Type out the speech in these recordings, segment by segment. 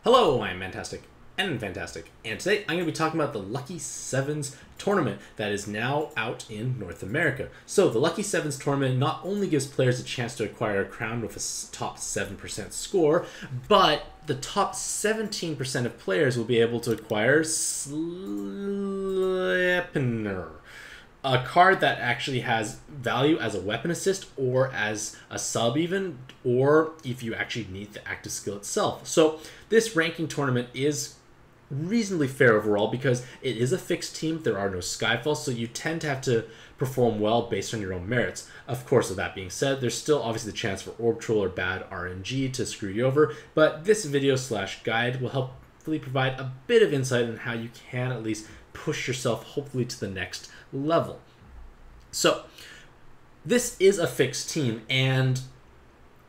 Hello, I'm Mantastic and Fantastic, and today I'm going to be talking about the Lucky 7's tournament that is now out in North America. So the Lucky 7's tournament not only gives players a chance to acquire a crown with a top 7% score, but the top 17% of players will be able to acquire Slipner, a card that actually has value as a weapon assist or as a sub even, or if you actually need the active skill itself. So this ranking tournament is reasonably fair overall because it is a fixed team. There are no Skyfalls, so you tend to have to perform well based on your own merits. Of course, with that being said, there's still obviously the chance for Orb Troll or bad RNG to screw you over, but this video / guide will hopefully provide a bit of insight on how you can at least push yourself hopefully to the next level. So this is a fixed team, and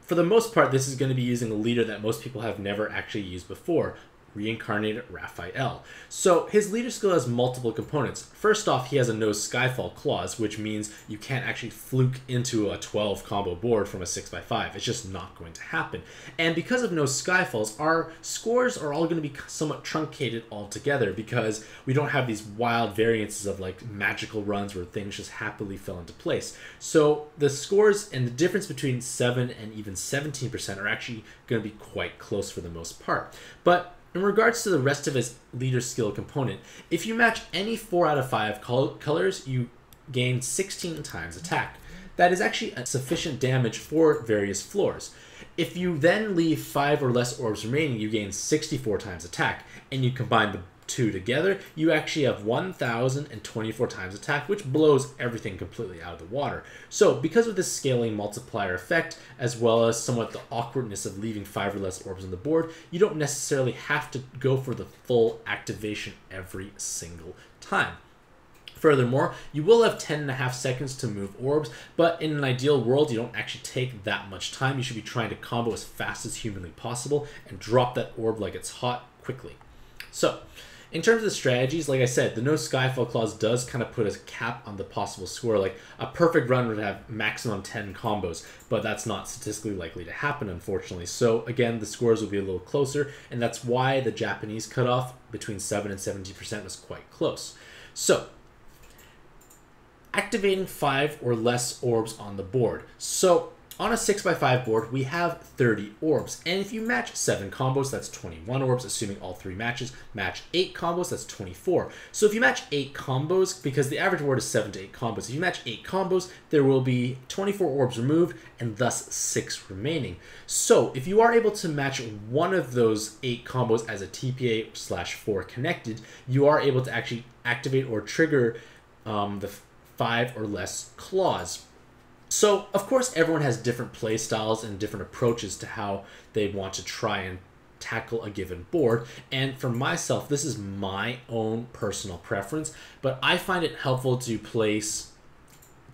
for the most part this is going to be using a leader that most people have never actually used before, Reincarnated Raphael. So his leader skill has multiple components. First off, he has a no Skyfall clause, which means you can't actually fluke into a 12 combo board from a 6x5. It's just not going to happen. And because of no Skyfalls, our scores are all going to be somewhat truncated altogether because we don't have these wild variances of like magical runs where things just happily fell into place. So the scores and the difference between 7 and even 17% are actually going to be quite close for the most part. But in regards to the rest of his leader skill component, if you match any 4 out of 5 colors, you gain 16 times attack. That is actually sufficient damage for various floors. If you then leave 5 or less orbs remaining, you gain 64 times attack, and you combine the two together, you actually have 1024 times attack, which blows everything completely out of the water. So because of this scaling multiplier effect, as well as somewhat the awkwardness of leaving 5 or less orbs on the board, you don't necessarily have to go for the full activation every single time. Furthermore, you will have 10.5 seconds to move orbs, but in an ideal world, you don't actually take that much time. You should be trying to combo as fast as humanly possible and drop that orb like it's hot quickly. So, in terms of the strategies, like I said, the no Skyfall clause does kind of put a cap on the possible score. Like a perfect run would have maximum 10 combos, but that's not statistically likely to happen, unfortunately. So again, the scores will be a little closer, and that's why the Japanese cutoff between 7 and 70% was quite close. So, activating 5 or less orbs on the board. So, on a 6x5 board, we have 30 orbs, and if you match 7 combos, that's 21 orbs, assuming all 3 matches. Match 8 combos, that's 24. So if you match 8 combos, because the average board is 7 to 8 combos, if you match 8 combos, there will be 24 orbs removed, and thus 6 remaining. So if you are able to match one of those 8 combos as a TPA/4 connected, you are able to actually activate or trigger the 5 or less clause. So, of course, everyone has different play styles and different approaches to how they want to try and tackle a given board. And for myself, this is my own personal preference, but I find it helpful to place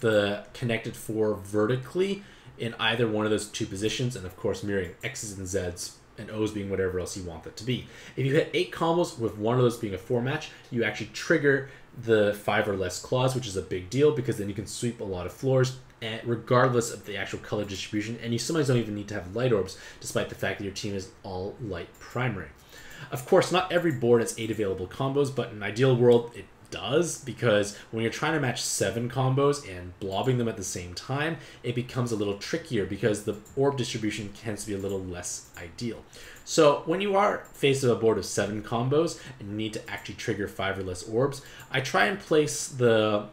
the connected 4 vertically in either one of those two positions, and of course mirroring X's and Z's and O's being whatever else you want that to be. If you hit 8 combos with one of those being a 4 match, you actually trigger the 5 or less clause, which is a big deal because then you can sweep a lot of floors regardless of the actual color distribution, and you sometimes don't even need to have light orbs despite the fact that your team is all light primary. Of course, not every board has 8 available combos, but in an ideal world it does, because when you're trying to match 7 combos and blobbing them at the same time, it becomes a little trickier because the orb distribution tends to be a little less ideal. So when you are faced with a board of 7 combos and you need to actually trigger 5 or less orbs, I try and place the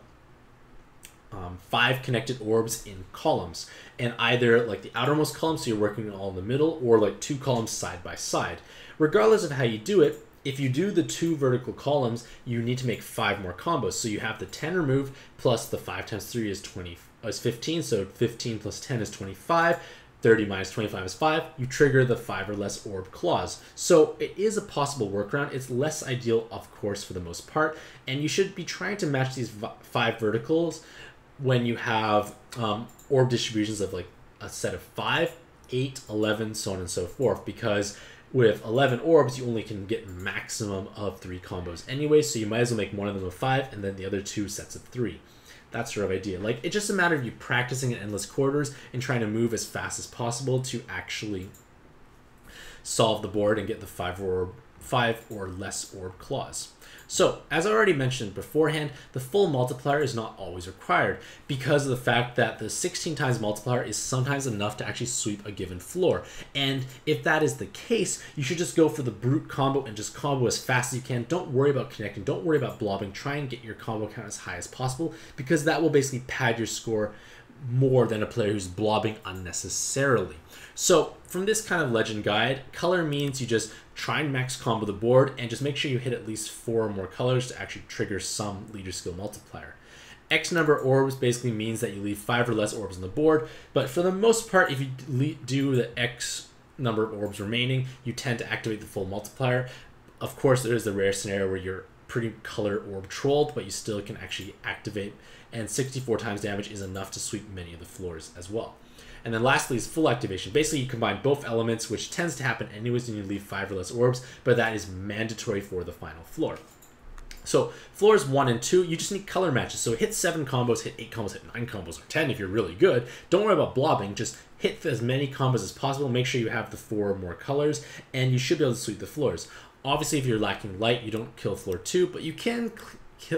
5 connected orbs in columns, and either like the outermost column, so you're working all in the middle, or like 2 columns side by side. Regardless of how you do it, if you do the 2 vertical columns, you need to make 5 more combos. So you have the 10 removed plus the 5 times 3 is 15, so 15 plus 10 is 25. 30 minus 25 is 5. You trigger the 5 or less orb clause. So it is a possible workaround. It's less ideal, of course, for the most part, and you should be trying to match these 5 verticals when you have orb distributions of like a set of 5, 8, 11, so on and so forth, because with 11 orbs, you only can get maximum of 3 combos anyway, so you might as well make one of them a 5 and then the other 2 sets of 3. That sort of idea. Like, it's just a matter of you practicing in endless quarters and trying to move as fast as possible to actually solve the board and get the five or less orb clause. So, as I already mentioned beforehand, the full multiplier is not always required because of the fact that the 16 times multiplier is sometimes enough to actually sweep a given floor. And if that is the case, you should just go for the brute combo and just combo as fast as you can. Don't worry about connecting, don't worry about blobbing. Try and get your combo count as high as possible because that will basically pad your score more than a player who's blobbing unnecessarily. So from this kind of legend guide, color means you just try and max combo the board and just make sure you hit at least 4 or more colors to actually trigger some leader skill multiplier. X number of orbs basically means that you leave 5 or less orbs on the board, but for the most part, if you do the X number of orbs remaining, you tend to activate the full multiplier. Of course, there is the rare scenario where you're pretty color orb trolled, but you still can actually activate, and 64 times damage is enough to sweep many of the floors as well. And then lastly is full activation. Basically, you combine both elements, which tends to happen anyways when you leave 5 or less orbs, but that is mandatory for the final floor. So floors 1 and 2, you just need color matches. So hit 7 combos, hit 8 combos, hit 9 combos, or 10 if you're really good. Don't worry about blobbing, just hit as many combos as possible. Make sure you have the 4 or more colors, and you should be able to sweep the floors. Obviously, if you're lacking light, you don't kill floor 2, but you can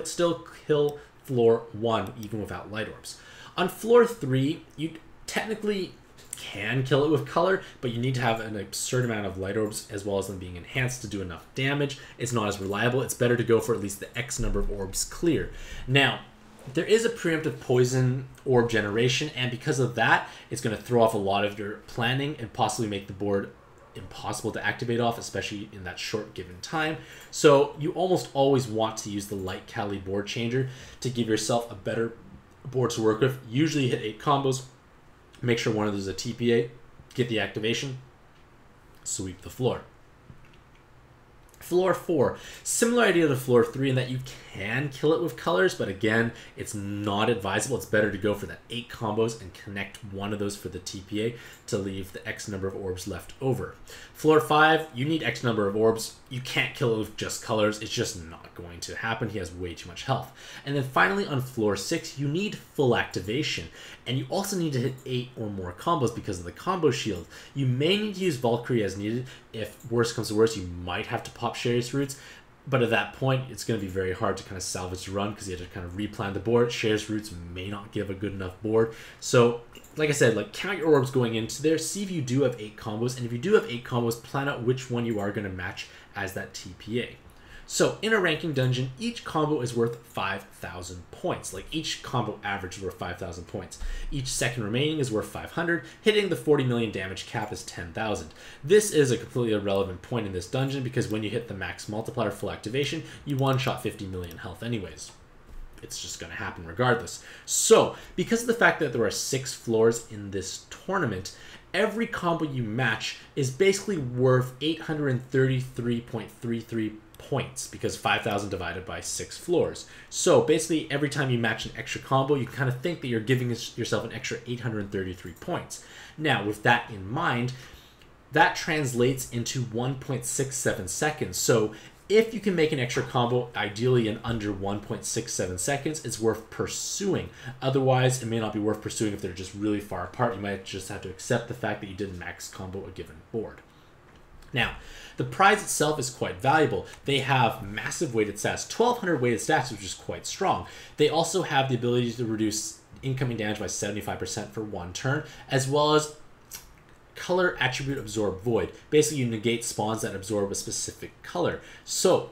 still kill floor 1 even without light orbs. On floor 3, you technically can kill it with color, but you need to have an absurd amount of light orbs as well as them being enhanced to do enough damage. It's not as reliable. It's better to go for at least the X number of orbs clear. Now, there is a preemptive poison orb generation, and because of that, it's going to throw off a lot of your planning and possibly make the board impossible to activate off, especially in that short given time. So you almost always want to use the light Cali board changer to give yourself a better board to work with. Usually hit 8 combos, make sure one of those is a TPA, get the activation, sweep the floor. Floor 4, similar idea to floor 3 in that you can kill it with colors, but again, it's not advisable. It's better to go for that 8 combos and connect one of those for the TPA to leave the X number of orbs left over. Floor 5, you need X number of orbs. You can't kill it with just colors. It's just not going to happen. He has way too much health. And then finally on floor 6, you need full activation. And you also need to hit 8 or more combos because of the combo shield. You may need to use Valkyrie as needed. If worse comes to worse, you might have to pop Sherry's Roots. But at that point, it's going to be very hard to kind of salvage the run because you have to kind of replan the board. Sherry's Roots may not give a good enough board. So, like I said, count your orbs going into there. See if you do have 8 combos. And if you do have 8 combos, plan out which one you are going to match as that TPA. So in a ranking dungeon, each combo is worth 5,000 points. Each combo average is worth 5,000 points. Each second remaining is worth 500. Hitting the 40 million damage cap is 10,000. This is a completely irrelevant point in this dungeon because when you hit the max multiplier full activation, you one-shot 50 million health anyways. It's just going to happen regardless. So because of the fact that there are 6 floors in this tournament, every combo you match is basically worth 833.33 points because 5,000 divided by 6 floors. So basically every time you match an extra combo, you kind of think that you're giving yourself an extra 833 points. Now with that in mind, that translates into 1.67 seconds. So if you can make an extra combo, ideally in under 1.67 seconds, it's worth pursuing. Otherwise, it may not be worth pursuing if they're just really far apart. You might just have to accept the fact that you didn't max combo a given board. Now, the prize itself is quite valuable. They have massive weighted stats, 1,200 weighted stats, which is quite strong. They also have the ability to reduce incoming damage by 75% for 1 turn, as well as color attribute absorb void. Basically, you negate spawns that absorb a specific color. So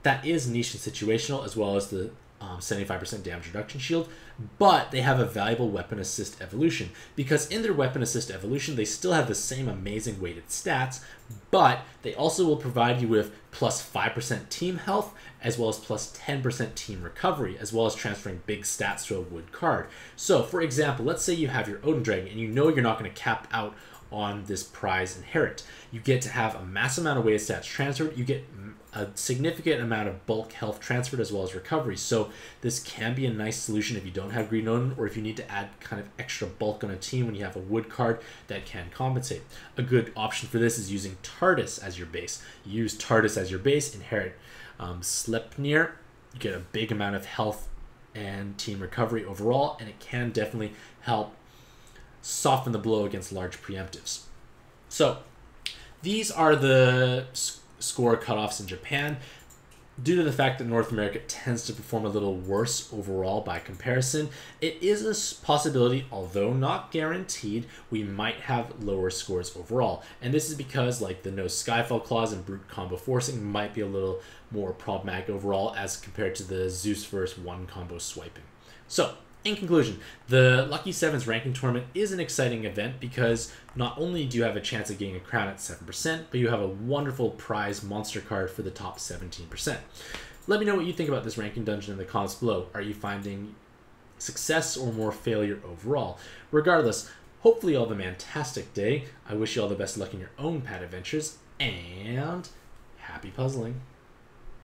that is niche and situational, as well as the 75% damage reduction shield, but they have a valuable weapon assist evolution because in their weapon assist evolution, they still have the same amazing weighted stats, but they also will provide you with plus 5% team health, as well as plus 10% team recovery, as well as transferring big stats to a wood card. So for example, let's say you have your Odin Dragon and you know you're not going to cap out on this prize inherit. You get to have a massive amount of weighted stats transferred. You get a significant amount of bulk health transferred as well as recovery. So this can be a nice solution if you don't have Green Odin or if you need to add kind of extra bulk on a team when you have a wood card that can compensate. A good option for this is using TARDIS as your base. Use TARDIS as your base, inherit Sleipnir. You get a big amount of health and team recovery overall, and it can definitely help soften the blow against large preemptives. So These are the score cutoffs in Japan. Due to the fact that North America tends to perform a little worse overall by comparison, it is a possibility, although not guaranteed, we might have lower scores overall. And this is because like the no Skyfall clause and brute combo forcing might be a little more problematic overall as compared to the Zeus versus one combo swiping. So, in conclusion, the Lucky 7's ranking tournament is an exciting event because not only do you have a chance of getting a crown at 7%, but you have a wonderful prize monster card for the top 17%. Let me know what you think about this ranking dungeon in the comments below. Are you finding success or more failure overall? Regardless, hopefully you all have a Mantastic day. I wish you all the best luck in your own pad adventures, and happy puzzling.